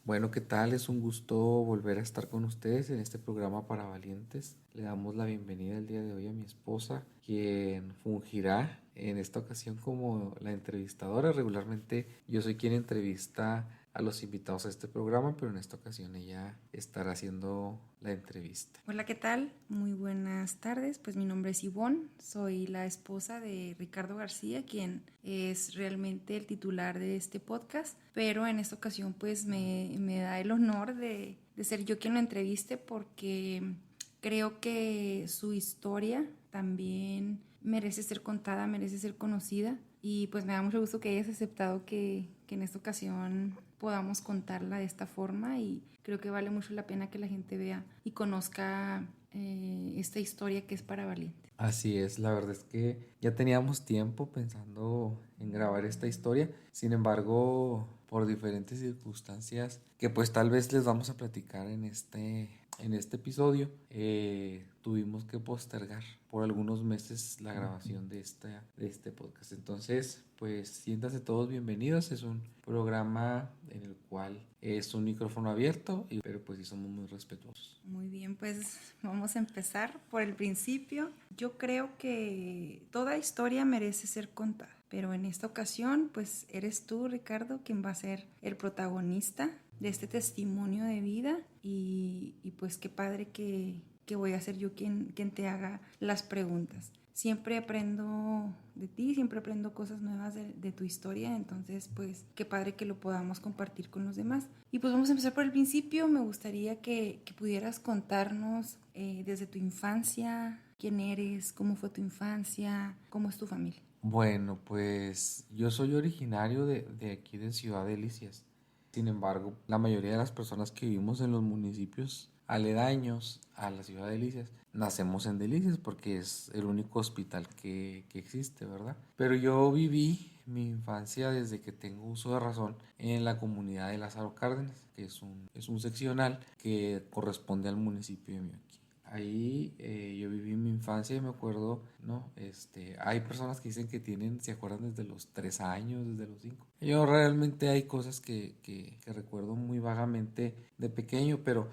Bueno, ¿qué tal? Es un gusto volver a estar con ustedes en este programa para valientes. Le damos la bienvenida el día de hoy a mi esposa, quien fungirá en esta ocasión como la entrevistadora. Regularmente yo soy quien entrevista a los invitados a este programa, pero en esta ocasión ella estará haciendo la entrevista. Hola, ¿qué tal? Muy buenas tardes. Pues mi nombre es Ivonne, soy la esposa de Ricardo García, quien es realmente el titular de este podcast, pero en esta ocasión pues me da el honor de ser yo quien lo entreviste porque creo que su historia también merece ser contada, merece ser conocida y pues me da mucho gusto que hayas aceptado que en esta ocasión podamos contarla de esta forma y creo que vale mucho la pena que la gente vea y conozca esta historia que es para valientes. Así es, la verdad es que ya teníamos tiempo pensando en grabar esta historia, sin embargo, por diferentes circunstancias que pues tal vez les vamos a platicar en este episodio, tuvimos que postergar por algunos meses la grabación de este podcast. Entonces, pues siéntanse todos bienvenidos, es un programa en el cual es un micrófono abierto, pero pues sí somos muy respetuosos. Muy bien, pues vamos a empezar por el principio. Yo creo que toda historia merece ser contada, pero en esta ocasión, pues eres tú, Ricardo, quien va a ser el protagonista de este testimonio de vida y pues qué padre que voy a ser yo quien te haga las preguntas. Siempre aprendo de ti, siempre aprendo cosas nuevas de tu historia, entonces pues qué padre que lo podamos compartir con los demás. Y pues vamos a empezar por el principio, me gustaría que pudieras contarnos desde tu infancia, quién eres, cómo fue tu infancia, cómo es tu familia. Bueno, pues yo soy originario de aquí de Ciudad Delicias. Sin embargo, la mayoría de las personas que vivimos en los municipios aledaños a la Ciudad de Delicias, nacemos en Delicias porque es el único hospital que existe, ¿verdad? Pero yo viví mi infancia desde que tengo uso de razón en la comunidad de Lázaro Cárdenas, que es un seccional que corresponde al municipio de Mioquí. Ahí yo viví mi infancia y me acuerdo, ¿no? Hay personas que dicen que se acuerdan desde los 3 años, desde los 5. Yo realmente hay cosas que recuerdo muy vagamente de pequeño, pero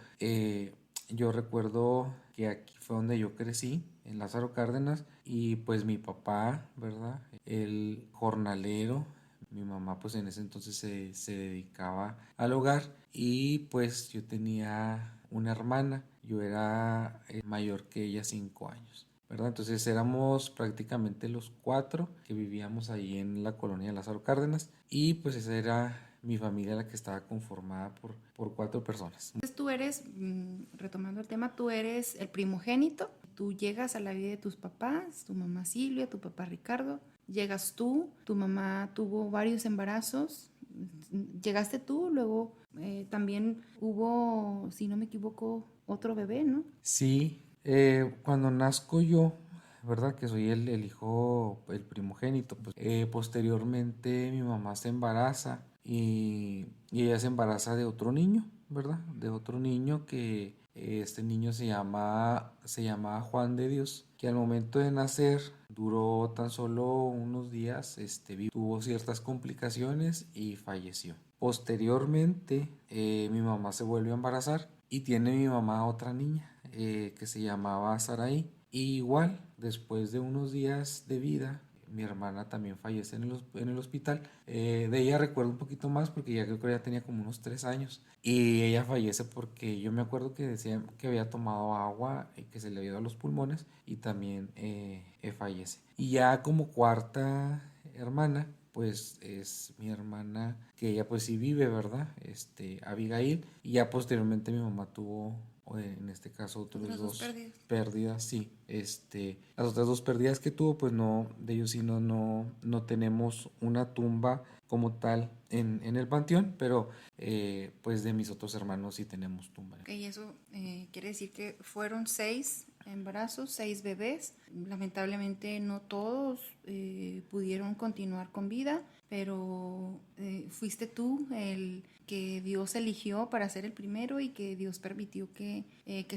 yo recuerdo que aquí fue donde yo crecí, en Lázaro Cárdenas, y pues mi papá, ¿verdad? El jornalero. Mi mamá pues en ese entonces se dedicaba al hogar y pues yo tenía una hermana, yo era mayor que ella 5 años, ¿verdad? Entonces éramos prácticamente los cuatro que vivíamos ahí en la colonia de Lázaro Cárdenas y pues esa era mi familia la que estaba conformada por cuatro personas. Entonces tú eres, retomando el tema, tú eres el primogénito, tú llegas a la vida de tus papás, tu mamá Silvia, tu papá Ricardo, llegas tú, tu mamá tuvo varios embarazos, llegaste tú, luego también hubo, si no me equivoco, otro bebé, ¿no? Sí, cuando nazco yo, ¿verdad? Que soy el hijo, el primogénito, pues posteriormente mi mamá se embaraza y ella se embaraza de otro niño, ¿verdad? De otro niño que este niño se llama Juan de Dios, que al momento de nacer duró tan solo unos días, tuvo ciertas complicaciones y falleció. Posteriormente, mi mamá se vuelve a embarazar y tiene mi mamá otra niña que se llamaba Saraí. Y igual, después de unos días de vida, mi hermana también fallece en el hospital. De ella recuerdo un poquito más porque ya creo que ya tenía como unos 3 años. Y ella fallece porque yo me acuerdo que decía que había tomado agua y que se le había ido a los pulmones y también fallece. Y ya como cuarta hermana, pues es mi hermana, que ella pues sí vive, ¿verdad? Abigail. Y ya posteriormente mi mamá tuvo, en este caso, otros Otras dos dos pérdidas. pérdidas, sí. Las otras dos pérdidas que tuvo, pues no, de ellos sí no tenemos una tumba como tal en el panteón, pero pues de mis otros hermanos sí tenemos tumba. Ok, eso quiere decir que fueron 6 embarazos, 6 bebés. Lamentablemente no todos pudieron continuar con vida, pero fuiste tú el que Dios eligió para ser el primero y que Dios permitió que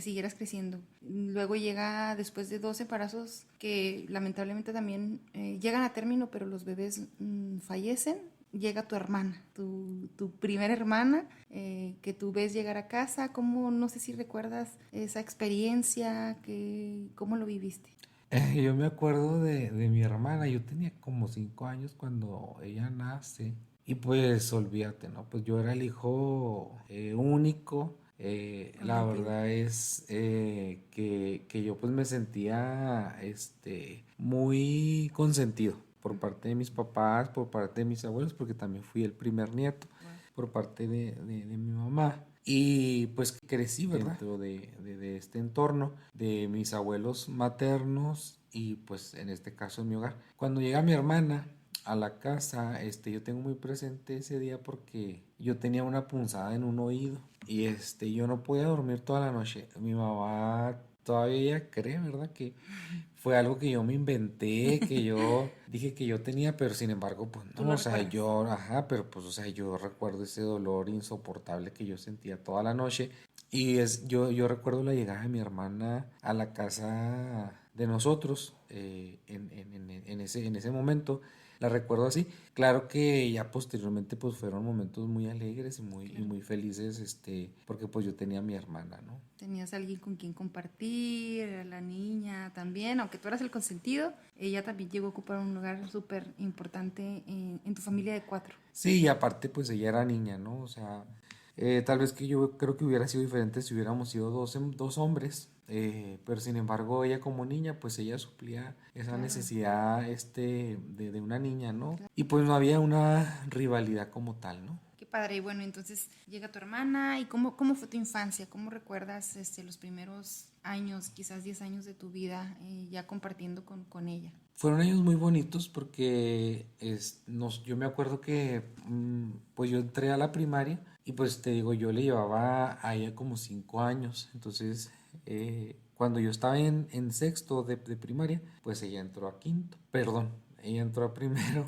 siguieras creciendo. Luego llega después de 2 embarazos que lamentablemente también llegan a término, pero los bebés fallecen. llega tu hermana, tu primera hermana, que tú ves llegar a casa. ¿Cómo, no sé si recuerdas esa experiencia, cómo lo viviste? Yo me acuerdo de mi hermana, yo tenía como 5 años cuando ella nace y pues olvídate, ¿no? Pues yo era el hijo único. La Consentido. verdad es que yo pues me sentía muy consentido por parte de mis papás, por parte de mis abuelos, porque también fui el primer nieto Wow. por parte de mi mamá. Y pues crecí, ¿verdad? Dentro de este entorno de mis abuelos maternos y pues en este caso en mi hogar. Cuando llega mi hermana a la casa, yo tengo muy presente ese día porque yo tenía una punzada en un oído y yo no podía dormir toda la noche. Mi mamá todavía ella cree, ¿verdad? Que fue algo que yo me inventé, que yo dije que yo tenía, pero sin embargo, pues ¿Tú no, lo o sea, recuerdas? yo, ajá, pero pues, o sea, yo recuerdo ese dolor insoportable que yo sentía toda la noche y yo recuerdo la llegada de mi hermana a la casa de nosotros en ese momento, la recuerdo así. Claro que ya posteriormente pues fueron momentos muy alegres y Claro. muy felices, porque pues yo tenía a mi hermana, ¿no? Tenías alguien con quien compartir, era la niña también, aunque tú eras el consentido, ella también llegó a ocupar un lugar súper importante en tu familia de 4. Sí, y aparte pues ella era niña, ¿no? O sea, tal vez que yo creo que hubiera sido diferente si hubiéramos sido dos hombres, pero sin embargo ella como niña pues ella suplía esa Claro. necesidad de una niña, ¿no? Y pues no había una rivalidad como tal, ¿no? Qué padre. Y bueno, entonces llega tu hermana. ¿Y cómo fue tu infancia? ¿Cómo recuerdas los primeros años, quizás 10 años de tu vida, ya compartiendo con ella? Fueron años muy bonitos porque yo me acuerdo que pues yo entré a la primaria y pues te digo, yo le llevaba a ella como 5 años. Entonces, cuando yo estaba en sexto de primaria, pues ella entró a quinto. Perdón, ella entró a primero.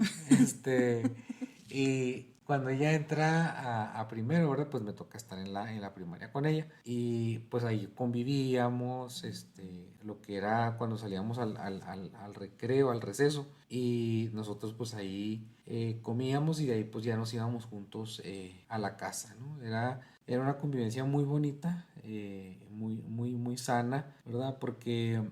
Y cuando ella entra a primero, ¿verdad? Pues me toca estar en la primaria con ella. Y pues ahí convivíamos, lo que era cuando salíamos al recreo, al receso. Y nosotros pues ahí comíamos y de ahí pues ya nos íbamos juntos a la casa, ¿no? Era una convivencia muy bonita, muy, muy, muy sana, ¿verdad? Porque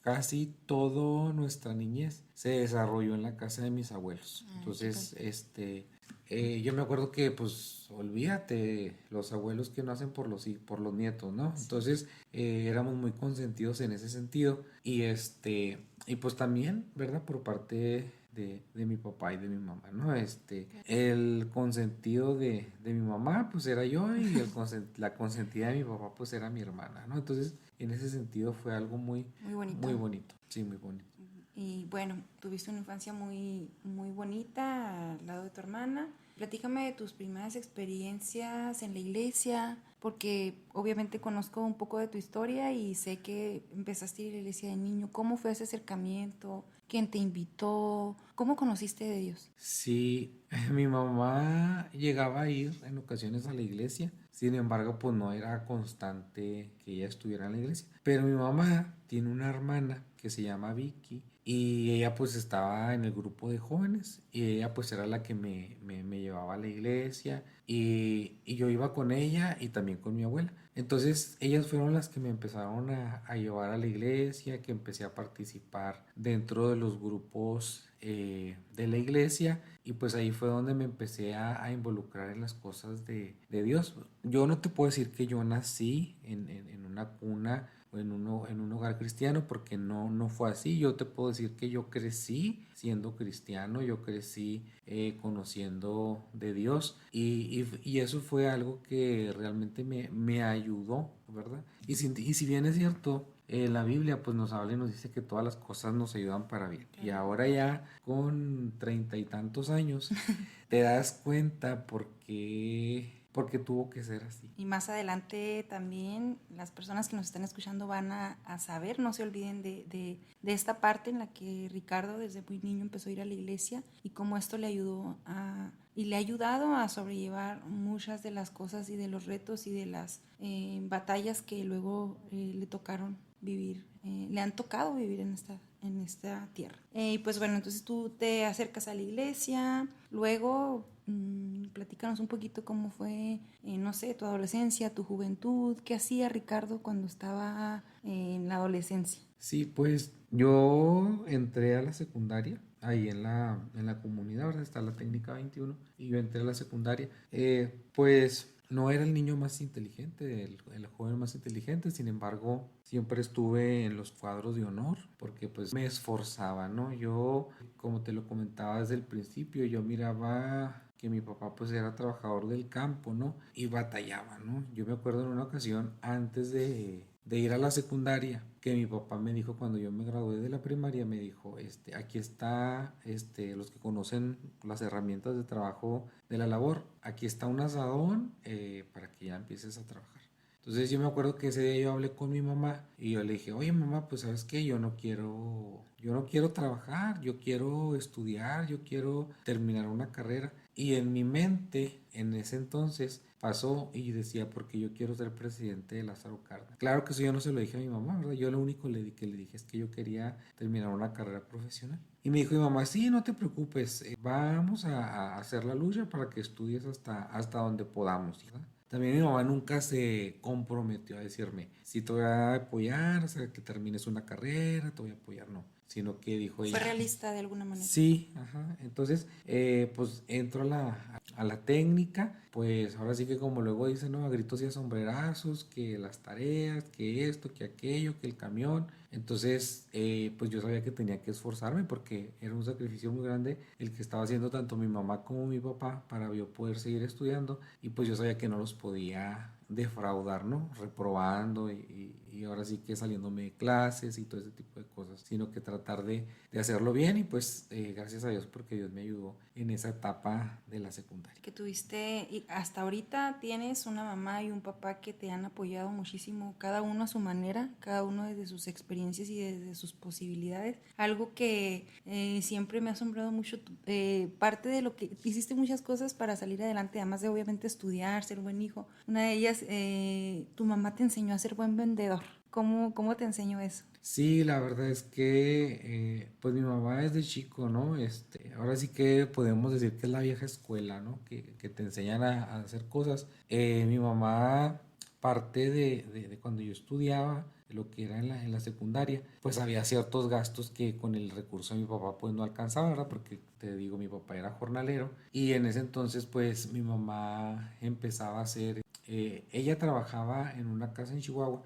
casi toda nuestra niñez se desarrolló en la casa de mis abuelos. Ay, qué padre. Entonces, yo me acuerdo que, pues, olvídate, los abuelos que no hacen por los nietos, ¿no? Sí. Entonces, éramos muy consentidos en ese sentido. Y pues también, ¿verdad? Por parte de mi papá y de mi mamá, ¿no? El consentido de mi mamá, pues era yo, y la consentida de mi papá, pues era mi hermana, ¿no? Entonces, en ese sentido fue algo muy, Muy bonito. muy bonito, sí, muy bonito. Y bueno, tuviste una infancia muy, muy bonita al lado de tu hermana. Platícame de tus primeras experiencias en la iglesia, porque obviamente conozco un poco de tu historia y sé que empezaste a ir a la iglesia de niño. ¿Cómo fue ese acercamiento? ¿Quién te invitó? ¿Cómo conociste de Dios? Sí, mi mamá llegaba a ir en ocasiones a la iglesia, sin embargo, pues no era constante que ella estuviera en la iglesia. Pero mi mamá tiene una hermana que se llama Vicky y ella pues estaba en el grupo de jóvenes y ella pues era la que me llevaba a la iglesia y yo iba con ella y también con mi abuela. Entonces ellas fueron las que me empezaron a llevar a la iglesia, que empecé a participar dentro de los grupos de la iglesia y pues ahí fue donde me empecé a involucrar en las cosas de Dios. Yo no te puedo decir que yo nací en una cuna o en un hogar cristiano porque no fue así. Yo te puedo decir que yo crecí siendo cristiano, yo crecí conociendo de Dios y eso fue algo que realmente me ayudó, ¿verdad? Y si bien es cierto, la Biblia pues nos habla y nos dice que todas las cosas nos ayudan para bien. Y Claro. ahora ya con 30 y tantos años te das cuenta por qué tuvo que ser así. Y más adelante también las personas que nos están escuchando van a saber, no se olviden de esta parte en la que Ricardo desde muy niño empezó a ir a la iglesia y cómo esto le ayudó y le ha ayudado a sobrellevar muchas de las cosas y de los retos y de las batallas que luego le tocaron vivir, le han tocado vivir en esta tierra. Y pues bueno, entonces tú te acercas a la iglesia, luego Platícanos un poquito cómo fue, no sé, tu adolescencia, tu juventud. ¿Qué hacía Ricardo cuando estaba en la adolescencia? Sí, pues yo entré a la secundaria, ahí en la comunidad, ¿verdad? Está la técnica 21, y yo entré a la secundaria. Pues no era el niño más inteligente, el joven más inteligente, sin embargo, siempre estuve en los cuadros de honor, porque pues me esforzaba, ¿no? Yo, como te lo comentaba desde el principio, yo miraba que mi papá pues era trabajador del campo, ¿no? Y batallaba, ¿no? Yo me acuerdo en una ocasión antes de ir a la secundaria, que mi papá me dijo cuando yo me gradué de la primaria, me dijo, aquí está, los que conocen las herramientas de trabajo de la labor, aquí está un asadón para que ya empieces a trabajar. Entonces yo me acuerdo que ese día yo hablé con mi mamá y yo le dije, oye mamá, pues sabes qué, yo no quiero trabajar, yo quiero estudiar, yo quiero terminar una carrera. Y en mi mente, en ese entonces, pasó y decía, porque yo quiero ser presidente de Lázaro Cárdenas. Claro que eso yo no se lo dije a mi mamá, ¿verdad? Yo lo único que le dije es que yo quería terminar una carrera profesional. Y me dijo mi mamá, sí, no te preocupes, vamos a hacer la lucha para que estudies hasta donde podamos, ¿verdad? También mi mamá nunca se comprometió a decirme, si te voy a apoyar, o sea, que termines una carrera, te voy a apoyar, no. Sino que dijo Fue ella, realista de alguna manera. sí, ajá. Entonces, pues entro a la técnica, pues ahora sí que como luego dicen, ¿no? A gritos y a sombrerazos, que las tareas, que esto, que aquello, que el camión. Entonces, pues yo sabía que tenía que esforzarme porque era un sacrificio muy grande el que estaba haciendo tanto mi mamá como mi papá para yo poder seguir estudiando, y pues yo sabía que no los podía defraudar, ¿no? Reprobando y ahora sí que saliéndome de clases y todo ese tipo de cosas, sino que tratar de hacerlo bien, y pues gracias a Dios porque Dios me ayudó en esa etapa de la secundaria. Que tuviste, y hasta ahorita tienes una mamá y un papá que te han apoyado muchísimo, cada uno a su manera, cada uno desde sus experiencias y desde sus posibilidades. Algo que siempre me ha asombrado mucho, parte de lo que hiciste muchas cosas para salir adelante, además de obviamente estudiar, ser buen hijo. Una de ellas, tu mamá te enseñó a ser buen vendedor. ¿Cómo te enseñó eso? Sí, la verdad es que pues mi mamá desde chico, ¿no? Ahora sí que podemos decir que es la vieja escuela, ¿no? Que te enseñan a hacer cosas. Mi mamá, parte de cuando yo estudiaba, lo que era en la secundaria, pues había ciertos gastos que con el recurso de mi papá pues no alcanzaba, ¿verdad? Porque te digo, mi papá era jornalero, y en ese entonces pues mi mamá empezaba a hacer, ella trabajaba en una casa en Chihuahua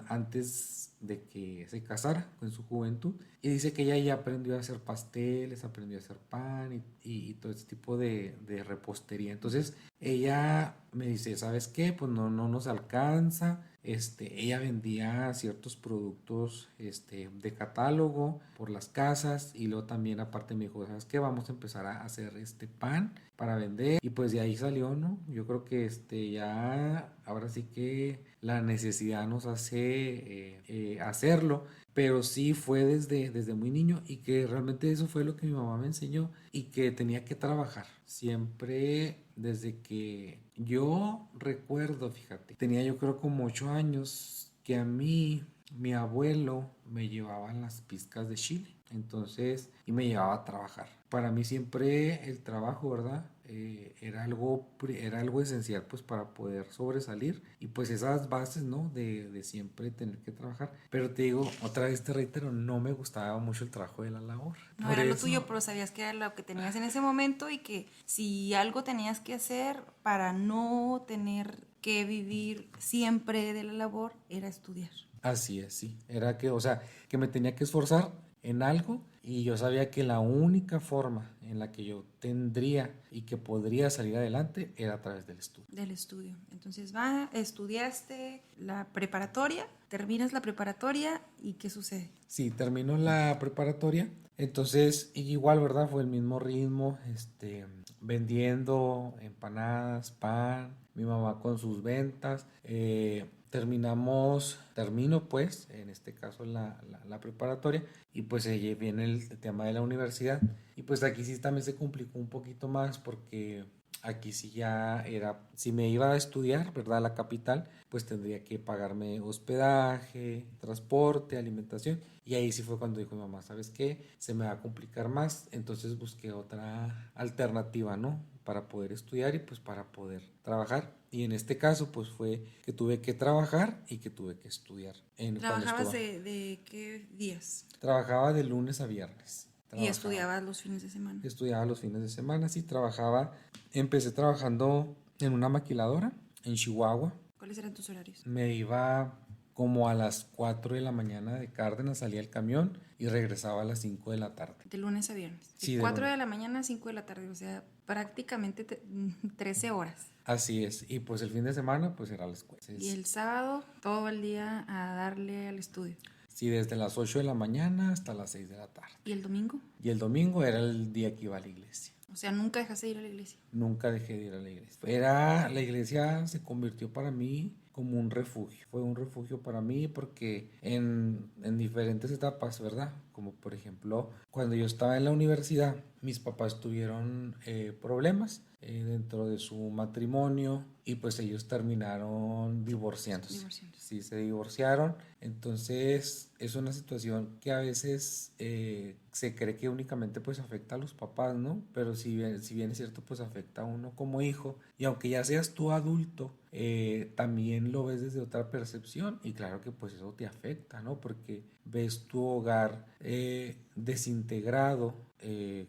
antes de que se casara con su juventud, y dice que ella ya aprendió a hacer pasteles, aprendió a hacer pan y todo este tipo de repostería. Entonces ella me dice, ¿sabes qué? Pues no nos alcanza. Ella vendía ciertos productos de catálogo por las casas, y luego también aparte me dijo, ¿sabes qué? Vamos a empezar a hacer este pan para vender, y pues de ahí salió, ¿no? Yo creo que ya ahora sí que la necesidad nos hace hacerlo, pero sí fue desde muy niño, y que realmente eso fue lo que mi mamá me enseñó, y que tenía que trabajar siempre desde que yo recuerdo, fíjate, tenía yo creo como 8 años, que a mí mi abuelo me llevaba a las pizcas de Chile, entonces, y me llevaba a trabajar. Para mí siempre el trabajo, ¿verdad? Era algo esencial pues para poder sobresalir, y pues esas bases, ¿no? De siempre tener que trabajar. Pero te digo, otra vez te reitero, no me gustaba mucho el trabajo de la labor. No Por era lo eso, tuyo, pero sabías que era lo que tenías en ese momento y que si algo tenías que hacer para no tener que vivir siempre de la labor, era estudiar. así es, sí. Era que, o sea, que me tenía que esforzar en algo, y yo sabía que la única forma en la que yo tendría y que podría salir adelante era a través del estudio. Del estudio. Entonces estudiaste la preparatoria, terminas la preparatoria y ¿qué sucede? Sí, terminó la preparatoria, entonces igual, ¿verdad? Fue el mismo ritmo, vendiendo empanadas, pan, mi mamá con sus ventas. Termino pues, en este caso la preparatoria, y pues viene el tema de la universidad, y pues aquí sí también se complicó un poquito más, porque aquí sí ya era, si me iba a estudiar, ¿verdad? A la capital, pues tendría que pagarme hospedaje, transporte, alimentación. Y ahí sí fue cuando dijo mi mamá, ¿sabes qué? Se me va a complicar más. Entonces busqué otra alternativa, ¿no? para poder estudiar y pues para poder trabajar. Y en este caso pues fue que tuve que trabajar y que tuve que estudiar. ¿Trabajabas de qué días? Trabajaba de lunes a viernes. ¿Y estudiabas los fines de semana? Estudiaba los fines de semana, sí, trabajaba. Empecé trabajando en una maquiladora en Chihuahua. ¿Cuáles eran tus horarios? Me iba como a las 4 de la mañana de Cárdenas, salía el camión y regresaba a las 5 de la tarde. De lunes a viernes. Sí, de 4 de la mañana a 5 de la tarde, o sea, prácticamente 13 horas. Así es, y pues el fin de semana pues era la escuela. Y el sábado todo el día a darle al estudio. Sí, desde las 8 de la mañana hasta las 6 de la tarde. ¿Y el domingo? Y el domingo era el día que iba a la iglesia. O sea, nunca dejaste de ir a la iglesia. Nunca dejé de ir a la iglesia. La iglesia se convirtió para mí como un refugio. Fue un refugio para mí porque en diferentes etapas, ¿verdad? Como por ejemplo, cuando yo estaba en la universidad, mis papás tuvieron problemas dentro de su matrimonio y pues ellos terminaron divorciándose. Sí, se divorciaron. Entonces es una situación que a veces se cree que únicamente pues afecta a los papás, ¿no? Pero si bien es cierto, pues afecta a uno como hijo. Y aunque ya seas tú adulto, también lo ves desde otra percepción y claro que pues eso te afecta, ¿no? Porque ves tu hogar desintegrado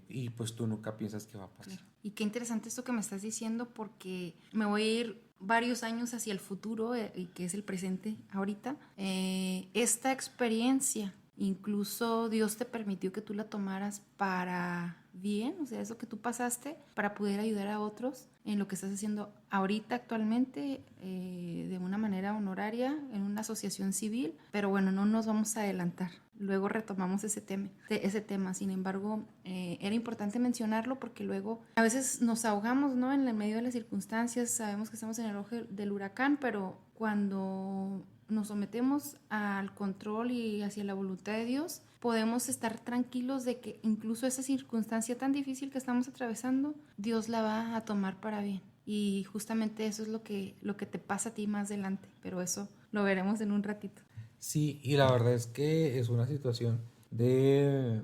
y pues tú nunca piensas que va a pasar. Claro. Y qué interesante esto que me estás diciendo porque me voy a ir varios años hacia el futuro y que es el presente ahorita. Esta experiencia, incluso Dios te permitió que tú la tomaras para bien, o sea, eso que tú pasaste para poder ayudar a otros en lo que estás haciendo ahorita actualmente de una manera honoraria en una asociación civil, pero bueno, no nos vamos a adelantar. Luego retomamos ese tema. Sin embargo, era importante mencionarlo porque luego a veces nos ahogamos, ¿no? En el medio de las circunstancias, sabemos que estamos en el ojo del huracán, pero cuando nos sometemos al control y hacia la voluntad de Dios, podemos estar tranquilos de que incluso esa circunstancia tan difícil que estamos atravesando, Dios la va a tomar para bien. Y justamente eso es lo que te pasa a ti más adelante, pero eso lo veremos en un ratito. Sí, y la verdad es que es una situación de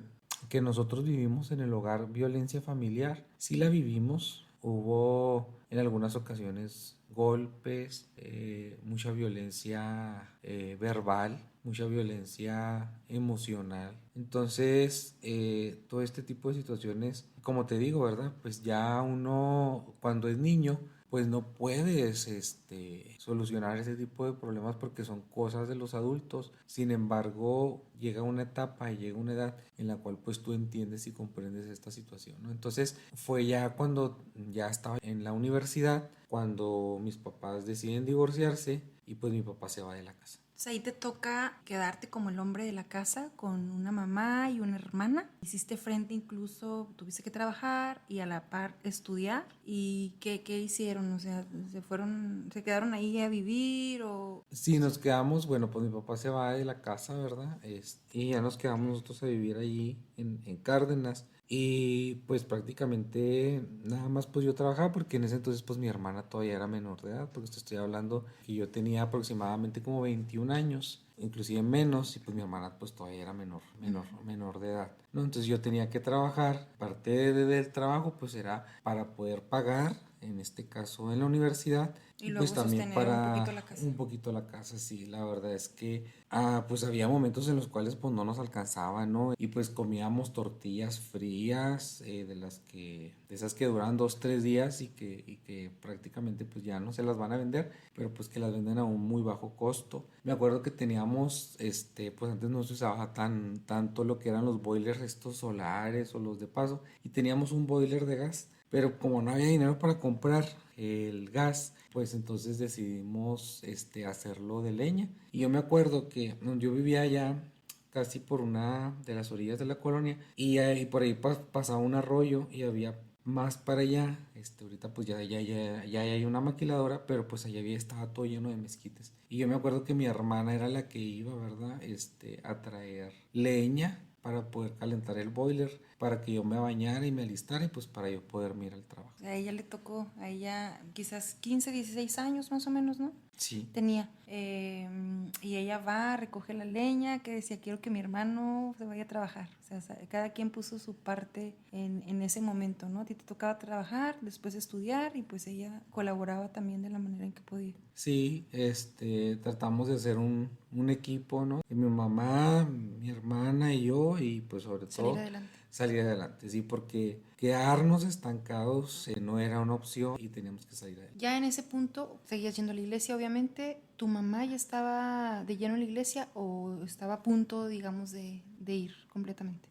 que nosotros vivimos en el hogar violencia familiar. Sí la vivimos, hubo en algunas ocasiones golpes, mucha violencia verbal, mucha violencia emocional. Entonces, todo este tipo de situaciones, como te digo, ¿verdad? Pues ya uno cuando es niño, pues no puedes solucionar ese tipo de problemas porque son cosas de los adultos. Sin embargo, llega una etapa y llega una edad en la cual pues tú entiendes y comprendes esta situación, ¿no? Entonces fue ya cuando ya estaba en la universidad, cuando mis papás deciden divorciarse y pues mi papá se va de la casa. Ahí te toca quedarte como el hombre de la casa con una mamá y una hermana. Hiciste frente incluso, tuviste que trabajar y a la par estudiar. ¿Y qué hicieron? O sea, ¿se quedaron ahí a vivir o...? Sí, nos quedamos, bueno, pues mi papá se va de la casa, ¿verdad? Y ya nos quedamos nosotros a vivir allí en Cárdenas. Y pues prácticamente nada más pues yo trabajaba porque en ese entonces pues mi hermana todavía era menor de edad, porque te estoy hablando que yo tenía aproximadamente como 21 años, inclusive menos, y pues mi hermana pues todavía era menor de edad, ¿no? Entonces yo tenía que trabajar, parte del trabajo pues era para poder pagar, en este caso en la universidad, y pues también para un poquito la casa. Sí, la verdad es que pues había momentos en los cuales pues no nos alcanzaba, ¿no? Y pues comíamos tortillas frías, de esas que duran 2-3 días y que prácticamente pues ya no se las van a vender, pero pues que las venden a un muy bajo costo. Me acuerdo que teníamos, pues antes no se usaba tanto lo que eran los boilers estos solares o los de paso, y teníamos un boiler de gas, pero como no había dinero para comprar el gas, pues entonces decidimos hacerlo de leña. Y yo me acuerdo que yo vivía allá casi por una de las orillas de la colonia y por ahí pasaba un arroyo y había más para allá, ahorita pues ya hay una maquiladora, pero pues allá estaba todo lleno de mezquites. Y yo me acuerdo que mi hermana era la que iba, ¿verdad? A traer leña para poder calentar el boiler, para que yo me bañara y me alistara y pues para yo poder ir al trabajo. A ella le tocó, a ella quizás 15, 16 años más o menos, ¿no? Sí. Tenía. Y ella va, recoge la leña, que decía, quiero que mi hermano se vaya a trabajar. O sea, cada quien puso su parte en ese momento, ¿no? A ti te tocaba trabajar, después estudiar y pues ella colaboraba también de la manera en que podía. Sí, tratamos de hacer un equipo, ¿no? Y mi mamá, mi hermana y yo, y pues sobre Salir todo adelante. salir adelante, sí, porque quedarnos estancados no era una opción y teníamos que salir adelante. Ya en ese punto, seguías yendo a la iglesia, obviamente. ¿Tu mamá ya estaba de lleno en la iglesia o estaba a punto, digamos, de ir completamente?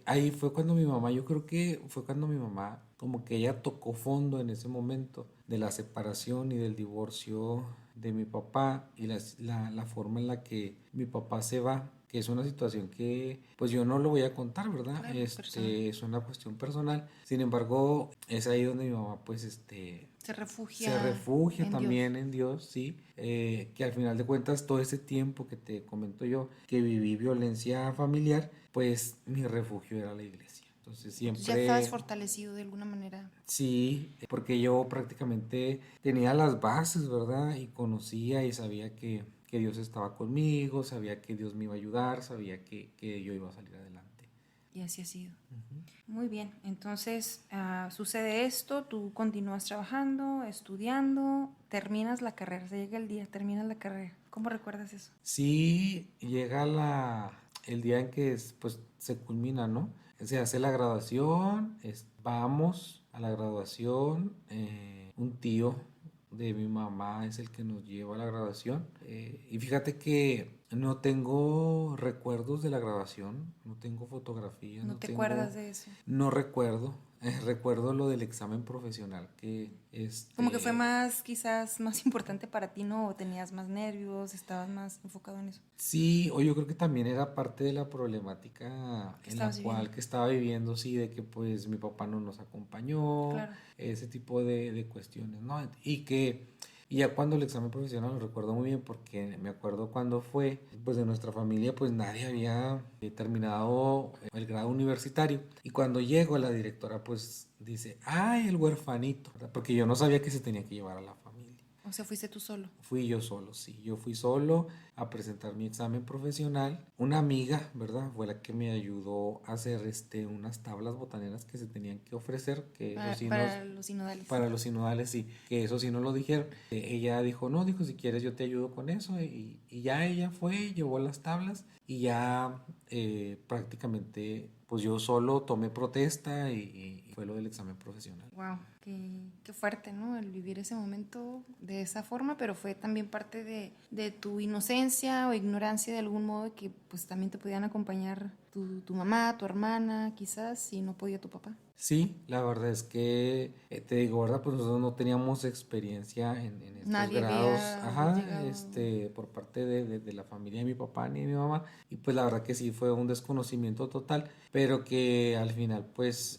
Ahí fue cuando mi mamá, yo creo que fue cuando mi mamá, como que ella tocó fondo en ese momento de la separación y del divorcio de mi papá y la forma en la que mi papá se va, que es una situación que pues yo no lo voy a contar, ¿verdad? Claro, personal. Es una cuestión personal. Sin embargo, es ahí donde mi mamá pues Se refugia, se refugia en también Dios. en Dios, sí, que al final de cuentas todo ese tiempo que te comento yo, que viví violencia familiar, pues mi refugio era la iglesia. Entonces Entonces ya estabas siempre, fortalecido de alguna manera. sí, porque yo prácticamente tenía las bases, ¿verdad? Y conocía y sabía que Dios estaba conmigo, sabía que Dios me iba a ayudar, sabía que yo iba a salir adelante. Y así ha sido. Ujú. Muy bien, entonces sucede esto, tú continúas trabajando, estudiando, terminas la carrera, se llega el día, terminas la carrera. ¿Cómo recuerdas eso? Sí, llega el día en que pues se culmina, ¿no? Se hace la graduación, vamos a la graduación, un tío de mi mamá es el que nos lleva a la graduación. Y fíjate que no tengo recuerdos de la graduación, no tengo fotografías, ¿No te acuerdas de eso? no recuerdo. Recuerdo lo del examen profesional que Como que fue más, quizás, más importante para ti, ¿no? ¿O tenías más nervios, estabas más enfocado en eso? sí, o yo creo que también era parte de la problemática ¿Qué en la estabas viviendo? cual que estaba viviendo, sí, de que pues mi papá no nos acompañó, Claro. ese tipo de cuestiones, ¿no? Y ya cuando el examen profesional lo recuerdo muy bien porque me acuerdo cuando fue, pues de nuestra familia pues nadie había terminado el grado universitario y cuando llego la directora pues dice, ay, el huerfanito, ¿verdad? Porque yo no sabía que se tenía que llevar a la familia. O sea, fuiste tú solo. Fui yo solo, sí. Yo fui solo a presentar mi examen profesional. Una amiga, ¿verdad? Fue la que me ayudó a hacer unas tablas botaneras que se tenían que ofrecer, que eso sí nos, Para los sinodales. para los sinodales, sí, que eso sí no lo dijeron. Ella dijo, no, dijo, si quieres yo te ayudo con eso. Y ya ella fue, llevó las tablas y ya prácticamente, pues yo solo tomé protesta y fue lo del examen profesional. Wow, qué fuerte, ¿no? El vivir ese momento de esa forma, pero fue también parte de tu inocencia o ignorancia de algún modo que pues también te podían acompañar tu mamá, tu hermana, quizás, si no podía tu papá. Sí, la verdad es que, te digo, ¿verdad? Pues nosotros no teníamos experiencia en estos Nadie grados, había ajá, llegado. por parte de la familia de mi papá ni de mi mamá, y pues la verdad que sí fue un desconocimiento total, pero que al final pues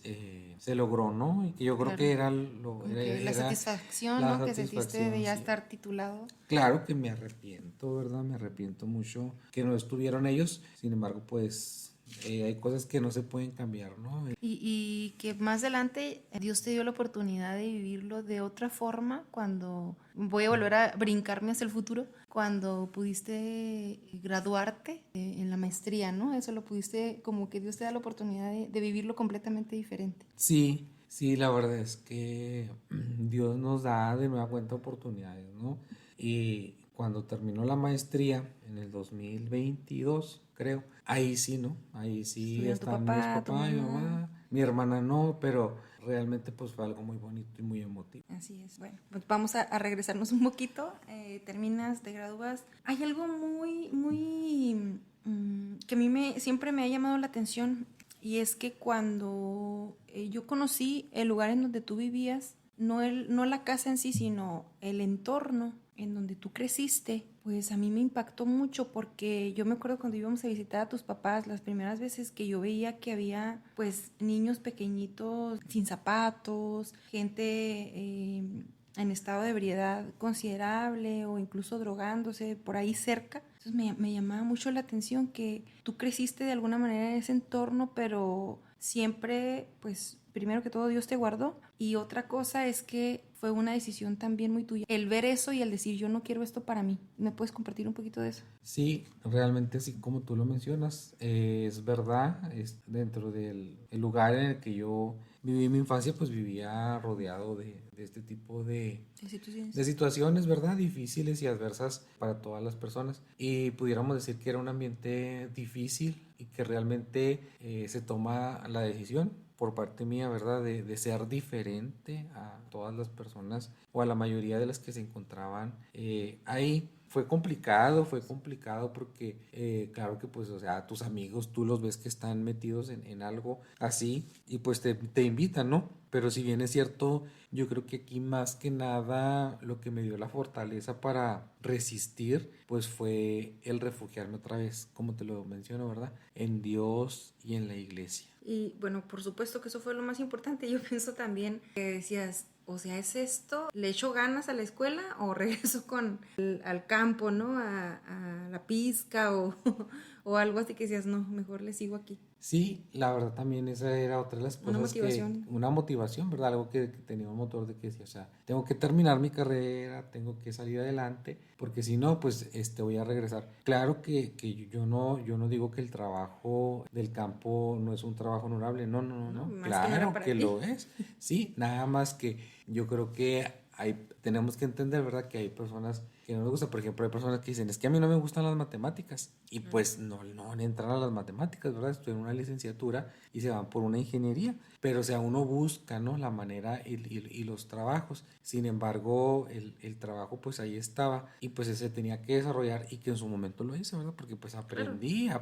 se logró, ¿no? Y que yo creo Claro, que era lo, como que la era satisfacción, la ¿no? Que sentiste de satisfacción, ya sí. estar titulado. Claro que me arrepiento, ¿verdad? Me arrepiento mucho que no estuvieron ellos, sin embargo, pues hay cosas que no se pueden cambiar, ¿no? Y que más adelante Dios te dio la oportunidad de vivirlo de otra forma cuando, voy a volver a brincarme hacia el futuro, cuando pudiste graduarte en la maestría, ¿no? Eso lo pudiste, como que Dios te da la oportunidad de vivirlo completamente diferente. Sí, sí, la verdad es que Dios nos da de nueva cuenta oportunidades, ¿no? Y cuando terminó la maestría en el 2022, creo, ahí sí, ¿no? Ahí sí Estuvieron tu están mis papá, tu papás, mi mamá. mamá, mi hermana no, pero realmente pues fue algo muy bonito y muy emotivo. Así es. Bueno, pues vamos a regresarnos un poquito. Terminas, te gradúas. Hay algo muy que a mí siempre me ha llamado la atención y es que cuando yo conocí el lugar en donde tú vivías, no la casa en sí, sino el entorno en donde tú creciste, pues a mí me impactó mucho porque yo me acuerdo cuando íbamos a visitar a tus papás, las primeras veces que yo veía que había pues niños pequeñitos sin zapatos, gente en estado de ebriedad considerable o incluso drogándose por ahí cerca. Entonces me llamaba mucho la atención que tú creciste de alguna manera en ese entorno, pero siempre, pues, primero que todo Dios te guardó. Y otra cosa es que fue una decisión también muy tuya. El ver eso y el decir, yo no quiero esto para mí. ¿Me puedes compartir un poquito de eso? Sí, realmente así como tú lo mencionas, es verdad, es dentro del el lugar en el que yo viví mi infancia, pues vivía rodeado de este tipo de Instituciones. situaciones, ¿verdad? Difíciles y adversas para todas las personas. Y pudiéramos decir que era un ambiente difícil y que realmente se toma la decisión por parte mía, ¿verdad? De ser diferente a todas las personas o a la mayoría de las que se encontraban ahí. Fue complicado porque claro que pues, o sea, tus amigos tú los ves que están metidos en algo así y pues te invitan, ¿no? Pero si bien es cierto, yo creo que aquí más que nada lo que me dio la fortaleza para resistir, pues fue el refugiarme otra vez, como te lo menciono, ¿verdad? En Dios y en la iglesia. Y bueno, por supuesto que eso fue lo más importante. Yo pienso también que decías, o sea, ¿es esto? ¿Le echo ganas a la escuela o regreso al campo, ¿no? A la pizca o, o algo así que decías, no, mejor le sigo aquí. Sí, la verdad también esa era otra de las Una cosas motivación. una motivación, ¿verdad? Algo que tenía un motor de que decía, o sea, tengo que terminar mi carrera, tengo que salir adelante, porque si no, pues voy a regresar. Claro que yo no digo que el trabajo del campo no es un trabajo honorable, no, no, no, No, no, más que no era claro para que ti. lo es, sí, nada más que yo creo que tenemos que entender, ¿verdad? Que hay personas que no les gusta, por ejemplo, hay personas que dicen, es que a mí no me gustan las matemáticas y Claro. pues no entran a las matemáticas, ¿verdad? Estudian una licenciatura y se van por una ingeniería, pero o sea, uno busca, ¿no? La manera y los trabajos. Sin embargo, el trabajo pues ahí estaba y pues ese tenía que desarrollar y que en su momento lo hice, ¿verdad? Porque pues Claro.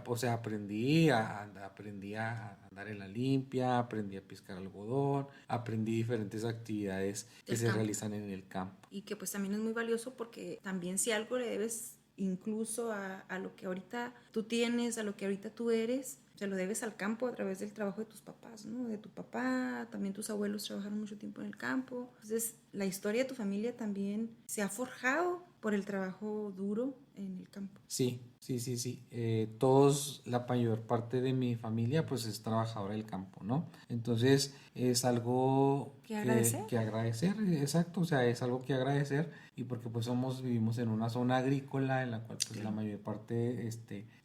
o sea, aprendí a andar en la limpia, aprendí a piscar algodón, aprendí diferentes actividades que Del se campo. realizan en el campo. Y que pues también es muy valioso porque también si algo le debes incluso a lo que ahorita tú tienes, a lo que ahorita tú eres, se lo debes al campo a través del trabajo de tus papás, ¿no? De tu papá, también tus abuelos trabajaron mucho tiempo en el campo. Entonces, la historia de tu familia también se ha forjado por el trabajo duro en el campo. Sí, sí, sí, sí. Todos, la mayor parte de mi familia, pues es trabajadora del campo, ¿no? Entonces es algo ¿Qué agradecer? que agradecer, exacto, o sea, es algo que agradecer y porque pues vivimos en una zona agrícola en la cual pues la Claro. mayor parte,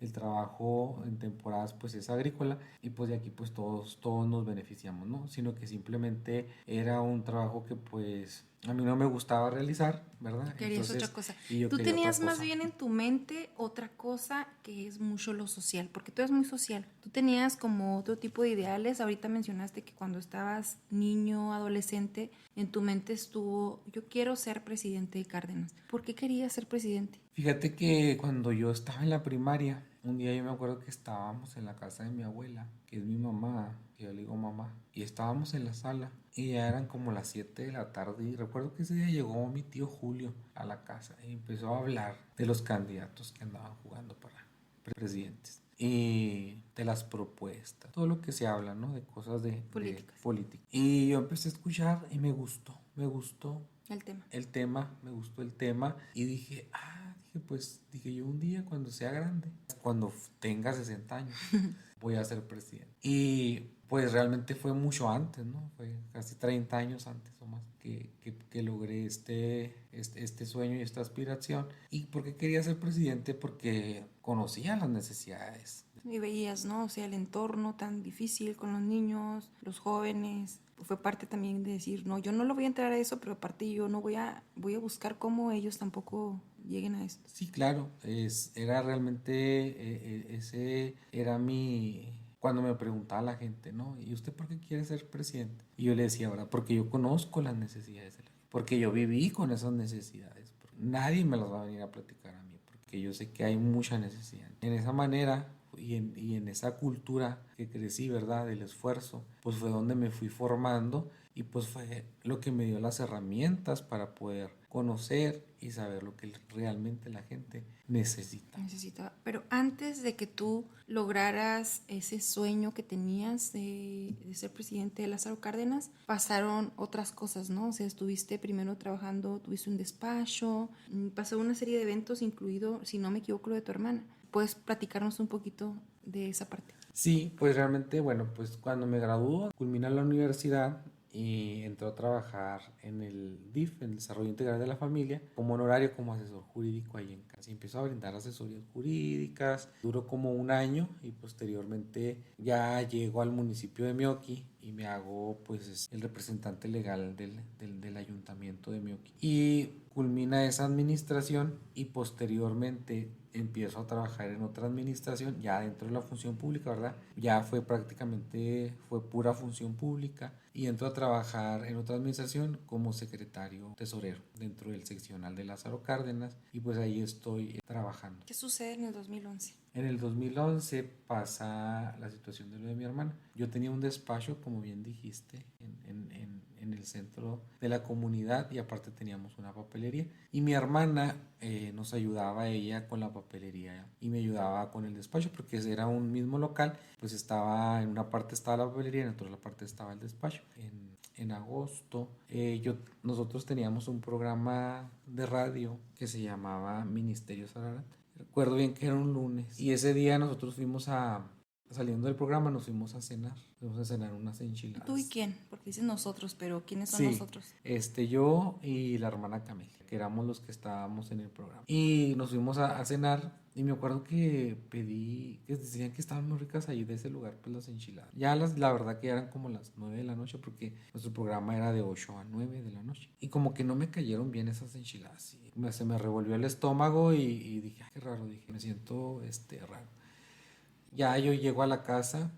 el trabajo en temporadas pues es agrícola y pues de aquí pues todos nos beneficiamos, ¿no? Sino que simplemente era un trabajo que pues a mí no me gustaba realizar, ¿verdad? Querías otra Entonces, cosa. y yo Tú quería otra tenías más cosa. bien en tu mente otra cosa que es mucho lo social, porque tú eres muy social. Tú tenías como otro tipo de ideales. Ahorita mencionaste que cuando estabas niño, adolescente, en tu mente estuvo, yo quiero ser presidente de Cárdenas. ¿Por qué querías ser presidente? Fíjate que cuando yo estaba en la primaria, un día yo me acuerdo que estábamos en la casa de mi abuela, que es mi mamá, que yo le digo mamá, y estábamos en la sala y ya eran como las 7 de la tarde y recuerdo que ese día llegó mi tío Julio a la casa y empezó a hablar de los candidatos que andaban jugando para presidentes y de las propuestas, todo lo que se habla, ¿no? De cosas de Políticas, política. Y yo empecé a escuchar y me gustó el tema. el tema, me gustó el tema y dije, dije yo un día cuando sea grande, cuando tenga 60 años, voy a ser presidente. Y pues realmente fue mucho antes, ¿no? Fue casi 30 años antes o más que logré este sueño y esta aspiración. ¿Y por qué quería ser presidente? Porque conocía las necesidades. Y veías, ¿no? O sea, el entorno tan difícil con los niños, los jóvenes. Fue parte también de decir, no, yo no lo voy a entrar a eso, pero aparte yo no voy a buscar cómo ellos tampoco lleguen a esto. Sí, claro, era realmente, ese era cuando me preguntaba la gente, ¿no? ¿Y usted por qué quiere ser presidente? Y yo le decía, ¿verdad? Porque yo conozco las necesidades de la gente, porque yo viví con esas necesidades, nadie me las va a venir a platicar a mí, porque yo sé que hay mucha necesidad. En esa manera y en esa cultura que crecí, ¿verdad? Del esfuerzo, pues fue donde me fui formando y pues fue lo que me dio las herramientas para poder conocer y saber lo que realmente la gente necesita. Pero antes de que tú lograras ese sueño que tenías de ser presidente de Lázaro Cárdenas, pasaron otras cosas, ¿no? O sea, estuviste primero trabajando, tuviste un despacho, pasó una serie de eventos, incluido, si no me equivoco, lo de tu hermana. ¿Puedes platicarnos un poquito de esa parte? Sí, pues realmente, bueno, pues cuando me graduó, culminé la universidad y entró a trabajar en el DIF, en el Desarrollo Integral de la Familia, como honorario, como asesor jurídico ahí en casa. Y empezó a brindar asesorías jurídicas, duró como un año y posteriormente ya llego al municipio de Meoqui y me hago pues el representante legal del ayuntamiento de Meoqui. Y culmina esa administración y posteriormente empiezo a trabajar en otra administración, ya dentro de la función pública, ¿verdad? Ya fue prácticamente, fue pura función pública y entro a trabajar en otra administración como secretario tesorero dentro del seccional de Lázaro Cárdenas y pues ahí estoy trabajando. ¿Qué sucede en el 2011? En el 2011 pasa la situación de lo de mi hermana. Yo tenía un despacho, como bien dijiste, en el centro de la comunidad y aparte teníamos una papelería. Y mi hermana nos ayudaba ella con la papelería y me ayudaba con el despacho porque era un mismo local, pues estaba en una parte estaba la papelería y en otra parte estaba el despacho. En agosto nosotros teníamos un programa de radio que se llamaba Ministerio Sarara. Recuerdo bien que era un lunes y ese día nosotros saliendo del programa nos fuimos a cenar unas enchiladas. ¿Tú y quién? Porque dicen nosotros, pero ¿quiénes son Sí, nosotros? Yo y la hermana Camelia, que éramos los que estábamos en el programa. Y nos fuimos a cenar y me acuerdo que pedí, que decían que estaban muy ricas ahí de ese lugar, pues las enchiladas. Ya la verdad que eran como las 9 de la noche porque nuestro programa era de 8 a 9 de la noche. Y como que no me cayeron bien esas enchiladas. Y se me revolvió el estómago y dije, qué raro, dije, me siento raro. Ya yo llego a la casa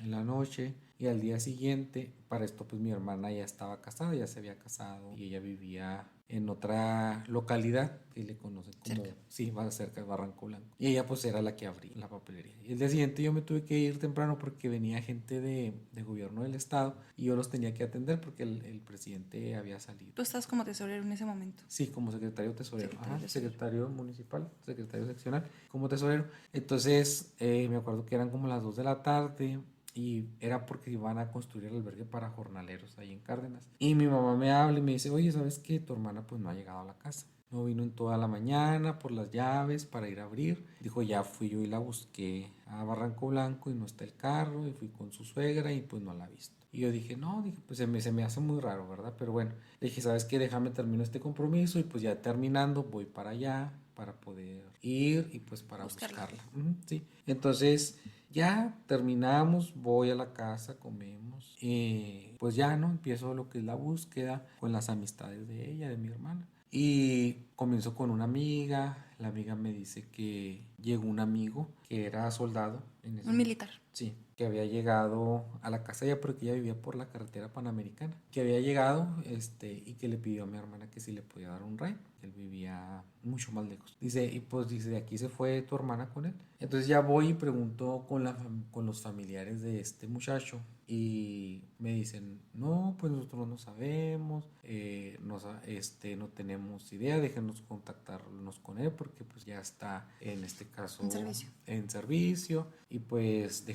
en la noche y al día siguiente, para esto pues mi hermana ya estaba casada, ya se había casado y ella vivía en otra localidad que le conocen como, cerca. Sí, va cerca de Barranco Blanco. Y ella pues era la que abría la papelería. Y el día siguiente yo me tuve que ir temprano porque venía gente de gobierno del estado y yo los tenía que atender porque el presidente había salido. ¿Tú estás como tesorero en ese momento? Sí, como secretario tesorero. Secretario tesorero. Secretario municipal, secretario seccional, como tesorero. Entonces, me acuerdo que eran como las 2 de la tarde y era porque iban a construir el albergue para jornaleros ahí en Cárdenas. Y mi mamá me habla y me dice, oye, ¿sabes qué? Tu hermana pues no ha llegado a la casa. No vino en toda la mañana por las llaves para ir a abrir. Dijo, ya fui yo y la busqué a Barranco Blanco y no está el carro. Y fui con su suegra y pues no la ha visto. Y yo dije, no, pues se me hace muy raro, ¿verdad? Pero bueno, le dije, ¿sabes qué? Déjame termino este compromiso y pues ya terminando voy para allá para poder ir y pues para buscarla. Sí. Entonces ya terminamos, voy a la casa, comemos. Pues ya, ¿no? Empiezo lo que es la búsqueda con las amistades de ella, de mi hermana. Y comienzo con una amiga. La amiga me dice que llegó un amigo que era soldado. Un militar. Sí, que había llegado a la casa ya porque ella vivía por la carretera panamericana. Que había llegado y que le pidió a mi hermana que si le podía dar un ride. Él vivía mucho más lejos. Dice, y pues dice, de aquí se fue tu hermana con él. Entonces ya voy y pregunto con los familiares de este muchacho y me dicen, no, pues nosotros no sabemos, no tenemos idea, déjenos contactarnos con él porque pues ya está en este caso en servicio y pues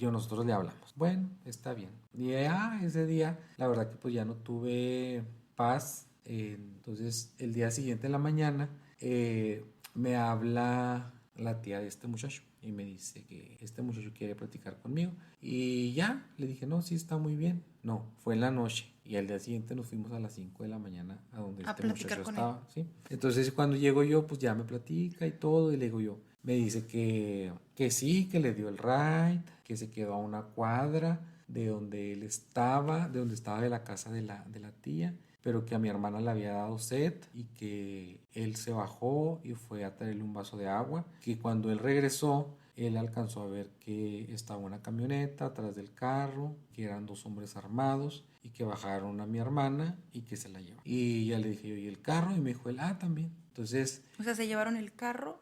nosotros le hablamos. Bueno, está bien. Y ese día, la verdad que pues ya no tuve paz. Entonces el día siguiente en la mañana me habla la tía de este muchacho y me dice que este muchacho quiere platicar conmigo y ya le dije no, sí está muy bien. No, fue en la noche y al día siguiente nos fuimos a las 5 de la mañana a donde este muchacho estaba, ¿sí? Entonces cuando llego yo pues ya me platica y todo y le digo yo, me dice que sí, que le dio el ride, que se quedó a una cuadra de donde él estaba, de la casa de la tía, pero que a mi hermana le había dado sed y que él se bajó y fue a traerle un vaso de agua, que cuando él regresó, él alcanzó a ver que estaba una camioneta atrás del carro, que eran 2 hombres armados y que bajaron a mi hermana y que se la llevaron. Y ya le dije yo, ¿y el carro? Y me dijo él, también. Entonces... O sea, se llevaron el carro.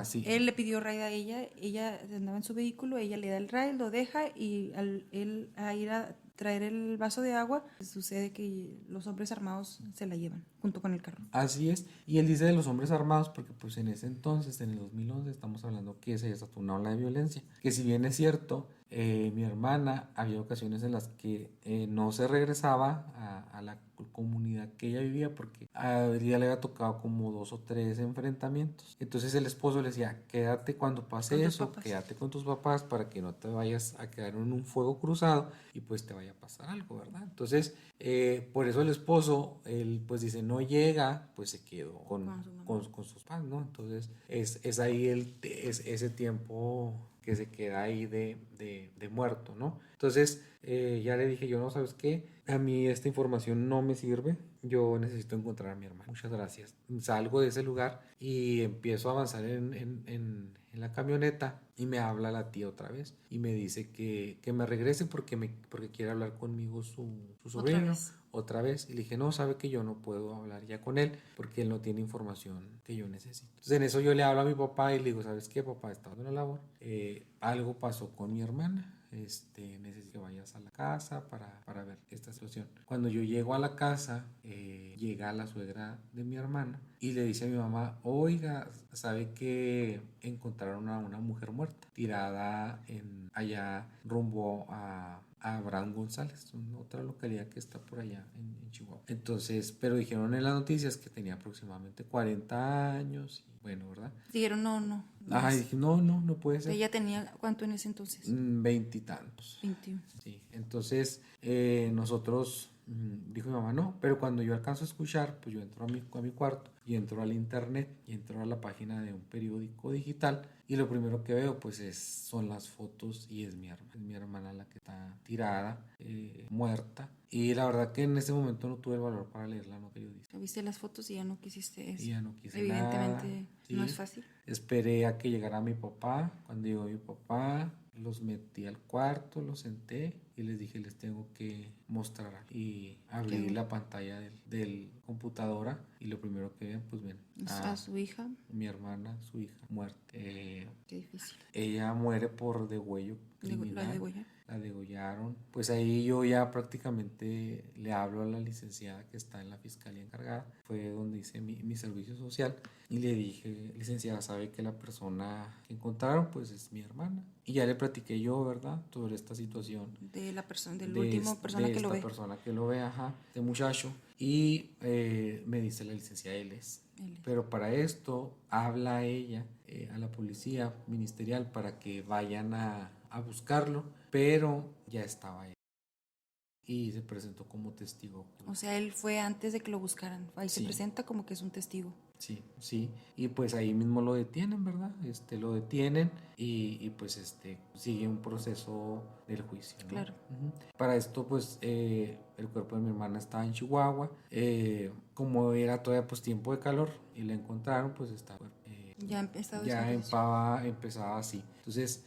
Sí. Él le pidió ride a ella andaba en su vehículo, ella le da el ride, lo deja y al él a ir a traer el vaso de agua, sucede que los hombres armados se la llevan junto con el carro. Así es, y él dice de los hombres armados porque pues en ese entonces, en el 2011, estamos hablando que se desató una ola de violencia, que si bien es cierto, mi hermana había ocasiones en las que no se regresaba a la comunidad que ella vivía porque a ella le había tocado como 2 o 3 enfrentamientos. Entonces el esposo le decía, quédate cuando pase Con tus eso, papás. quédate con tus papás para que no te vayas a quedar en un fuego cruzado y pues te vaya a pasar algo, ¿verdad? Entonces, por eso el esposo, él pues dice, no llega, pues se quedó con sus padres, ¿no? Entonces es ahí ese tiempo que se queda ahí de muerto, ¿no? Entonces ya le dije yo, no, ¿sabes qué? A mí esta información no me sirve, yo necesito encontrar a mi hermano. Muchas gracias. Salgo de ese lugar y empiezo a avanzar en la camioneta y me habla la tía otra vez y me dice que me regrese porque quiere hablar conmigo su sobrino. Otra vez, y le dije, no, sabe que yo no puedo hablar ya con él porque él no tiene información que yo necesito. Entonces en eso yo le hablo a mi papá y le digo, ¿sabes qué, papá? Estaba en la labor, algo pasó con mi hermana, necesito que vayas a la casa para ver esta situación. Cuando yo llego a la casa, llega la suegra de mi hermana y le dice a mi mamá, oiga, ¿sabe que encontraron a una mujer muerta tirada allá rumbo a Abraham González, otra localidad que está por allá en Chihuahua? Entonces, pero dijeron en las noticias que tenía aproximadamente 40 años, y bueno, ¿verdad? Dijeron, no. Ajá, y dije, no puede ser. ¿Ella tenía cuánto en ese entonces? 20 y tantos. 21. Sí, entonces nosotros, dijo mi mamá, no, pero cuando yo alcanzo a escuchar, pues yo entro a mi cuarto y entro al internet y entro a la página de un periódico digital y lo primero que veo pues son las fotos y es mi hermana la que está tirada, muerta, y la verdad que en ese momento no tuve el valor para leerla, no periodista. Viste las fotos y ya no quisiste eso. Y ya no quise Evidentemente nada, no ¿sí? es fácil. Esperé a que llegara mi papá. Cuando llegó mi papá, los metí al cuarto, los senté y les dije, les tengo que mostrar algo. Y abrí la pantalla del computadora y lo primero que ven, pues ven a su hija. Mi hermana, su hija, muerta. Qué difícil. Ella muere por degüello criminal. La degollaron. Pues ahí yo ya prácticamente le hablo a la licenciada que está en la fiscalía encargada. Fue donde hice mi servicio social. Y le dije, licenciada, ¿sabe que la persona que encontraron pues es mi hermana? Y ya le platiqué yo, ¿verdad? Sobre esta situación. De la persona, del último persona que lo ve. De esta persona que lo ve, ajá, de muchacho. Y me dice la licenciada, él es. Pero para esto habla ella a la policía ministerial para que vayan a buscarlo, pero ya estaba él y se presentó como testigo. O sea, él fue antes de que lo buscaran. Ahí Sí. se presenta como que es un testigo. Sí, y pues ahí mismo lo detienen, ¿verdad? Lo detienen y pues sigue un proceso del juicio, ¿no? Claro. Para esto pues el cuerpo de mi hermana estaba en Chihuahua, como era todavía pues tiempo de calor y la encontraron, pues estaba empezaba así. Entonces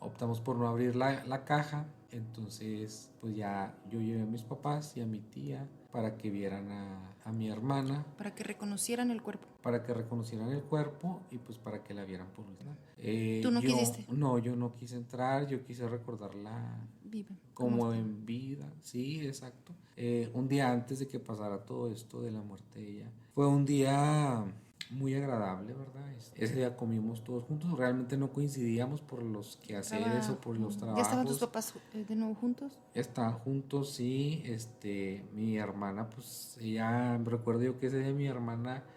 optamos por no abrir la caja. Entonces pues ya yo llevé a mis papás y a mi tía para que vieran a mi hermana. Para que reconocieran el cuerpo. Para que reconocieran el cuerpo y pues para que la vieran por luz. ¿Tú no quisiste? No, yo no quise entrar, yo quise recordarla viva, como en vida. Sí, exacto. Un día antes de que pasara todo esto de la muerte de ella, fue un día muy agradable, ¿verdad? Ese día comimos todos juntos, realmente no coincidíamos por los quehaceres o por los trabajos. ¿Ya estaban tus papás de nuevo juntos? Estaban juntos, sí. Mi hermana, pues ella, recuerdo yo que ese día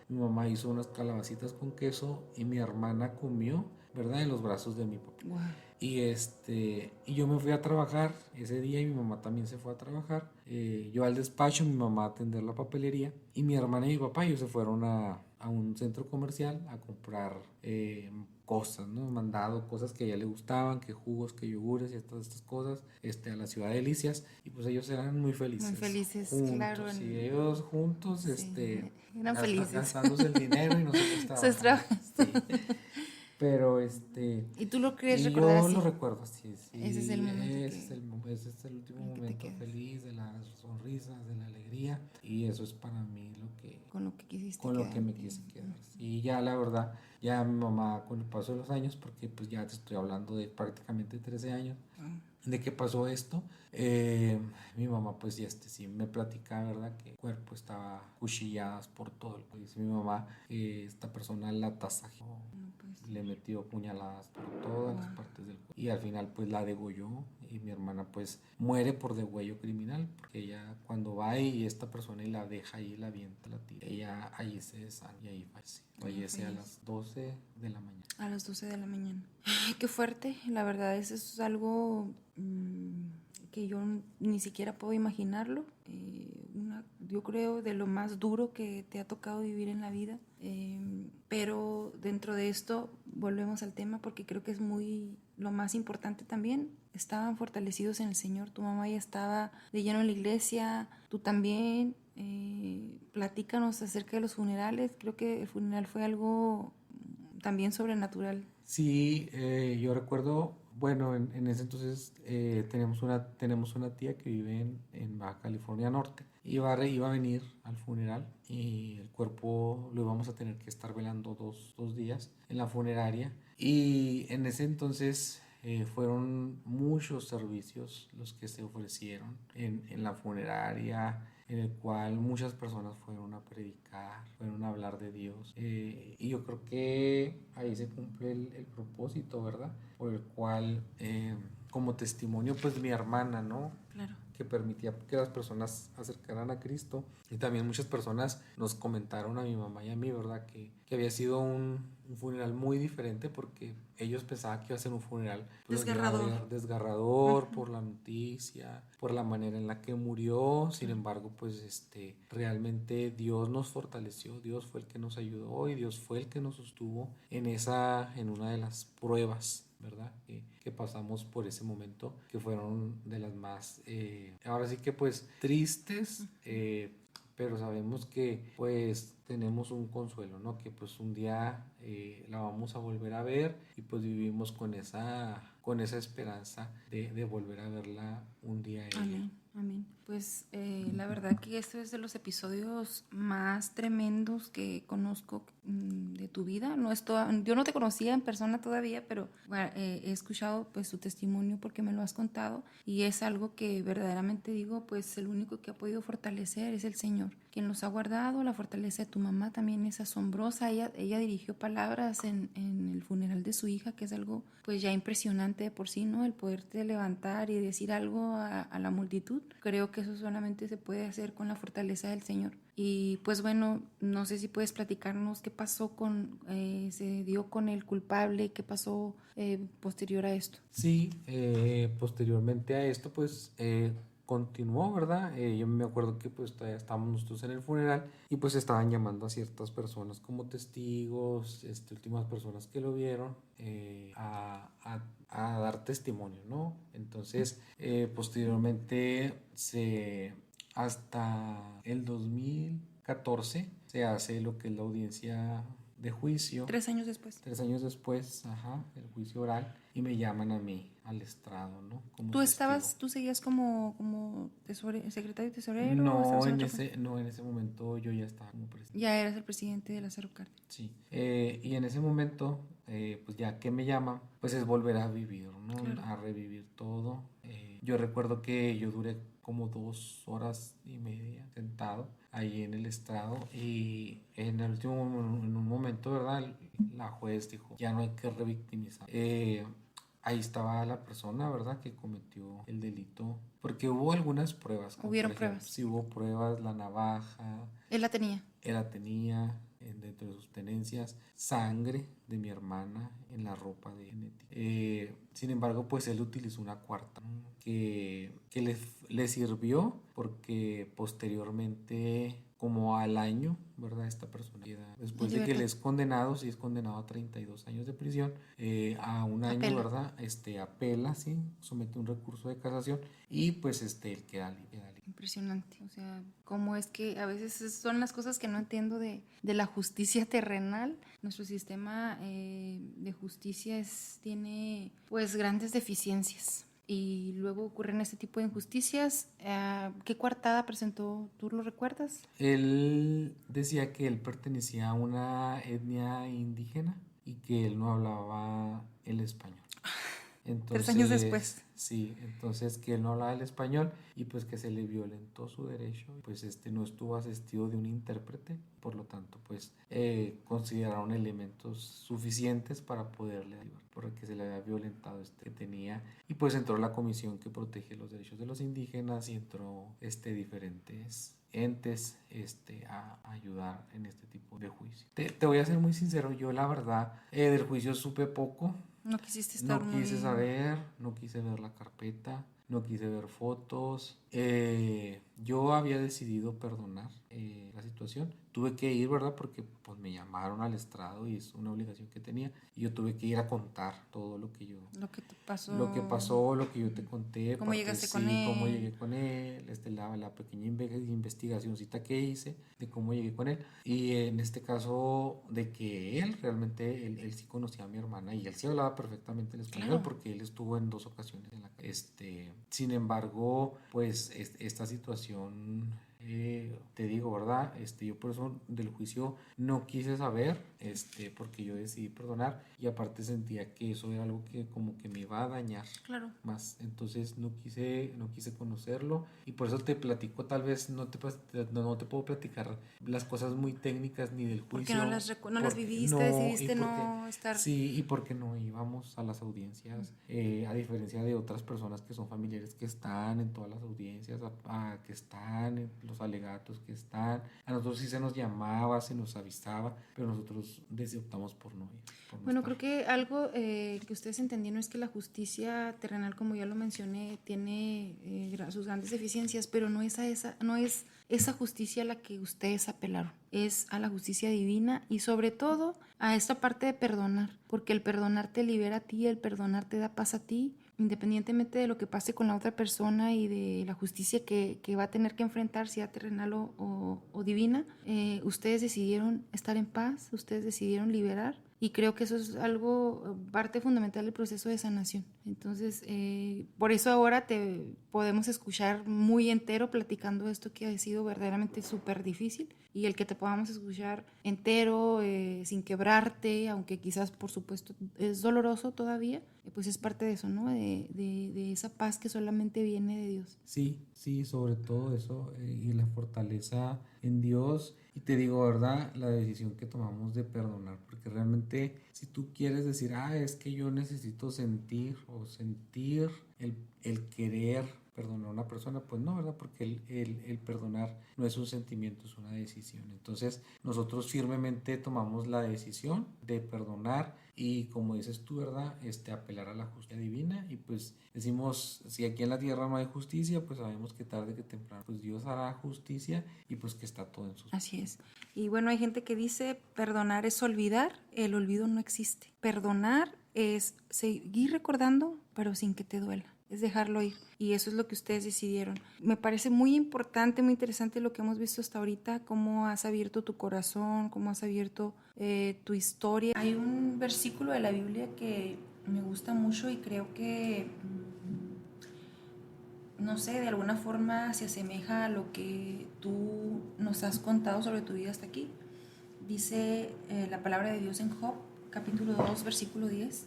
mi mamá hizo unas calabacitas con queso y mi hermana comió, ¿verdad? En los brazos de mi papá. Wow. Y yo me fui a trabajar ese día y mi mamá también se fue a trabajar. Yo al despacho, mi mamá a atender la papelería y mi hermana y mi papá ellos se fueron a un centro comercial a comprar cosas, ¿no? Mandado cosas que a ella le gustaban, que jugos, que yogures y todas estas cosas, a la ciudad de Delicias, y pues ellos eran muy felices. Muy felices, juntos, claro. Sí, ellos juntos, sí, eran felices. Gastándose el dinero y nosotros trabajando. Sí. Pero ¿Y tú lo crees recordar así? Yo lo recuerdo así, sí. Ese es el momento ese es el último momento feliz, de las sonrisas, de la alegría, y eso es para mí con lo que quisiste con lo que me quise quedar. Y ya la verdad, ya mi mamá con el paso de los años, porque pues ya te estoy hablando de prácticamente 13 años, de qué pasó esto. Mi mamá pues ya sí me platica, ¿verdad? Que el cuerpo estaba cuchilladas por todo el cuerpo. Dice mi mamá que esta persona la tasajeó, No puede ser. le metió puñaladas por todas las partes del cuerpo y al final pues la degolló y mi hermana pues muere por degüello criminal porque ella cuando va y esta persona y la deja ahí, la avienta, la tira, ella allí se desangra y ahí fallece a las 12 de la mañana. A las 12 de la mañana. Ay, qué fuerte, la verdad, eso es algo que yo ni siquiera puedo imaginarlo. Yo creo de lo más duro que te ha tocado vivir en la vida. Pero dentro de esto, volvemos al tema porque creo que es lo más importante también. Estaban fortalecidos en el Señor. Tu mamá ya estaba de lleno en la iglesia, tú también. Platícanos acerca de los funerales. Creo que el funeral fue algo también sobrenatural. Sí, yo recuerdo, bueno, en ese entonces tenemos una tía que vive en Baja California Norte. Iba a venir al funeral y el cuerpo lo íbamos a tener que estar velando dos días en la funeraria. Y en ese entonces fueron muchos servicios los que se ofrecieron en la funeraria, en el cual muchas personas fueron a predicar, fueron a hablar de Dios. Y yo creo que ahí se cumple el propósito, ¿verdad? Por el cual, como testimonio, pues mi hermana, ¿no? Claro. Que permitía que las personas acercaran a Cristo. Y también muchas personas nos comentaron a mi mamá y a mí, ¿verdad? Que había sido un funeral muy diferente porque ellos pensaban que iba a ser un funeral pues, Desgarrador. Desgarrador por la noticia, por la manera en la que murió. Sin embargo, pues realmente Dios nos fortaleció, Dios fue el que nos ayudó y Dios fue el que nos sostuvo en una de las pruebas, ¿verdad? Que pasamos por ese momento, que fueron de las más, ahora sí que pues tristes, pero sabemos que pues tenemos un consuelo, ¿no? Que pues un día la vamos a volver a ver y pues vivimos con esa esperanza de volver a verla un día a ella. Amén, amén. Pues la verdad que este es de los episodios más tremendos que conozco de tu vida. Yo no te conocía en persona todavía, pero bueno, he escuchado pues tu testimonio porque me lo has contado y es algo que verdaderamente digo, pues el único que ha podido fortalecer es el Señor, quien los ha guardado. La fortaleza de tu mamá también es asombrosa. Ella dirigió palabras en el funeral de su hija, que es algo pues ya impresionante de por sí, ¿no? El poderte levantar y decir algo a la multitud. Creo que eso solamente se puede hacer con la fortaleza del Señor. Y pues bueno, no sé si puedes platicarnos qué pasó se dio con el culpable, qué pasó posterior a esto. Sí, posteriormente a esto, pues continuó, ¿verdad? Yo me acuerdo que pues todavía estábamos nosotros en el funeral y pues estaban llamando a ciertas personas como testigos, últimas personas que lo vieron a dar testimonio, ¿no? Entonces, posteriormente hasta el 2014 se hace lo que es la audiencia de juicio. 3 años después. 3 años después, ajá, el juicio oral, y me llaman a mí al estrado, ¿no? Como Tú seguías como secretario tesorero? no, en ese momento yo ya estaba como presidente. Ya eras el presidente de Lázaro Cárdenas. Sí, y en ese momento, pues ya que me llaman, pues es volver a vivir, ¿no? Claro. A revivir todo. Yo recuerdo que yo duré como 2 horas y media sentado ahí en el estrado y en un momento, ¿verdad? La juez dijo, ya no hay que revictimizar. Ahí estaba la persona, ¿verdad? Que cometió el delito, porque hubo algunas pruebas. Hubieron pruebas. Sí, hubo pruebas, la navaja. Él la tenía. Él la tenía dentro de sus tenencias, sangre de mi hermana en la ropa de genética. Sin embargo, pues él utilizó una cuarta que le sirvió porque posteriormente, como al año, ¿verdad? Esta persona queda, después de que él es condenado, sí es condenado a 32 años de prisión, a un año, Apela. ¿verdad? Apela, sí, somete un recurso de casación y pues él queda libre. Impresionante, o sea, cómo es que a veces son las cosas que no entiendo de la justicia terrenal. Nuestro sistema de justicia tiene pues grandes deficiencias y luego ocurren este tipo de injusticias. ¿Qué coartada presentó? ¿Tú lo recuerdas? Él decía que él pertenecía a una etnia indígena y que él no hablaba el español. 3 años después. Sí, entonces que él no hablaba el español y pues que se le violentó su derecho, pues no estuvo asistido de un intérprete, por lo tanto pues consideraron elementos suficientes para poderle ayudar, porque se le había violentado que tenía, y pues entró la comisión que protege los derechos de los indígenas y entró diferentes entes a ayudar en este tipo de juicio. Te voy a ser muy sincero, yo la verdad del juicio supe poco. No quisiste estar No quise saber, no quise ver la carpeta, no quise ver fotos. Yo había decidido perdonar la situación. Tuve que ir, ¿verdad? Porque pues me llamaron al estrado y es una obligación que tenía. Y yo tuve que ir a contar todo lo que Lo que te pasó. Lo que pasó, lo que yo te conté. ¿Cómo llegaste con él? Cómo llegué con él, la pequeña investigacióncita que hice de cómo llegué con él. Y en este caso de que él realmente, él sí conocía a mi hermana y él sí hablaba perfectamente el español, Claro. porque él estuvo en 2 ocasiones en la casa. Sin embargo, pues esta situación... te digo, ¿verdad? Yo por eso del juicio no quise saber, porque yo decidí perdonar y aparte sentía que eso era algo que como que me iba a dañar Claro. más, entonces no quise conocerlo y por eso te platico, tal vez no te puedo platicar las cosas muy técnicas ni del Porque juicio. no las viviste, decidiste no estar. Sí, y porque no íbamos a las audiencias, a diferencia de otras personas que son familiares que están en todas las audiencias, que están en los alegatos que están, a nosotros sí se nos llamaba, se nos avisaba, pero nosotros optamos por no ir. Bueno, creo que algo que ustedes entendieron es que la justicia terrenal, como ya lo mencioné, tiene sus grandes deficiencias, pero no es esa justicia a la que ustedes apelaron, es a la justicia divina y sobre todo a esta parte de perdonar, porque el perdonar te libera a ti, el perdonar te da paz a ti, independientemente de lo que pase con la otra persona y de la justicia que va a tener que enfrentar, sea terrenal o divina. Ustedes decidieron estar en paz, ustedes decidieron liberar. Y creo que eso es algo, parte fundamental del proceso de sanación. Entonces, por eso ahora te podemos escuchar muy entero platicando esto que ha sido verdaderamente súper difícil. Y el que te podamos escuchar entero, sin quebrarte, aunque quizás, por supuesto, es doloroso todavía, pues es parte de eso, ¿no? De esa paz que solamente viene de Dios. Sí, sobre todo eso, y la fortaleza en Dios. Y te digo, ¿verdad? La decisión que tomamos de perdonar, porque realmente si tú quieres decir, es que yo necesito sentir el querer perdonar a una persona, pues no, ¿verdad? Porque el perdonar no es un sentimiento, es una decisión. Entonces nosotros firmemente tomamos la decisión de perdonar y, como dices tú, ¿verdad? Apelar a la justicia divina, y pues decimos, si aquí en la tierra no hay justicia, pues sabemos que tarde que temprano pues Dios hará justicia y pues que está todo en sus manos. Así es. Y bueno, hay gente que dice perdonar es olvidar, el olvido no existe. Perdonar es seguir recordando, pero sin que te duela. Es dejarlo ir. Y eso es lo que ustedes decidieron. Me parece muy importante, muy interesante lo que hemos visto hasta ahorita, cómo has abierto tu corazón, cómo has abierto tu historia. Hay un versículo de la Biblia que me gusta mucho y creo que, no sé, de alguna forma se asemeja a lo que tú nos has contado sobre tu vida hasta aquí. Dice la palabra de Dios en Job, capítulo 2, versículo 10.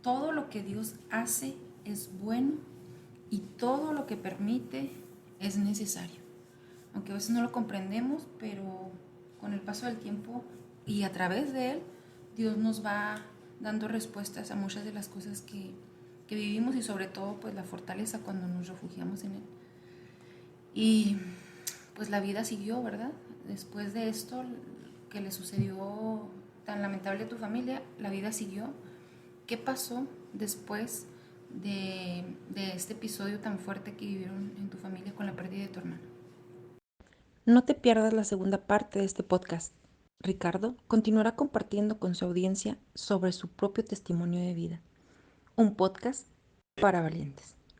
Todo lo que Dios hace es bueno y todo lo que permite es necesario. Aunque a veces no lo comprendemos, pero con el paso del tiempo y a través de él, Dios nos va dando respuestas a muchas de las cosas que vivimos y sobre todo pues la fortaleza cuando nos refugiamos en él. Y pues la vida siguió, ¿verdad? Después de esto que le sucedió tan lamentable a tu familia, la vida siguió. ¿Qué pasó después de este episodio tan fuerte que vivieron en tu familia con la pérdida de tu hermano? No te pierdas la segunda parte de este podcast. Ricardo continuará compartiendo con su audiencia sobre su propio testimonio de vida. Un podcast para valientes.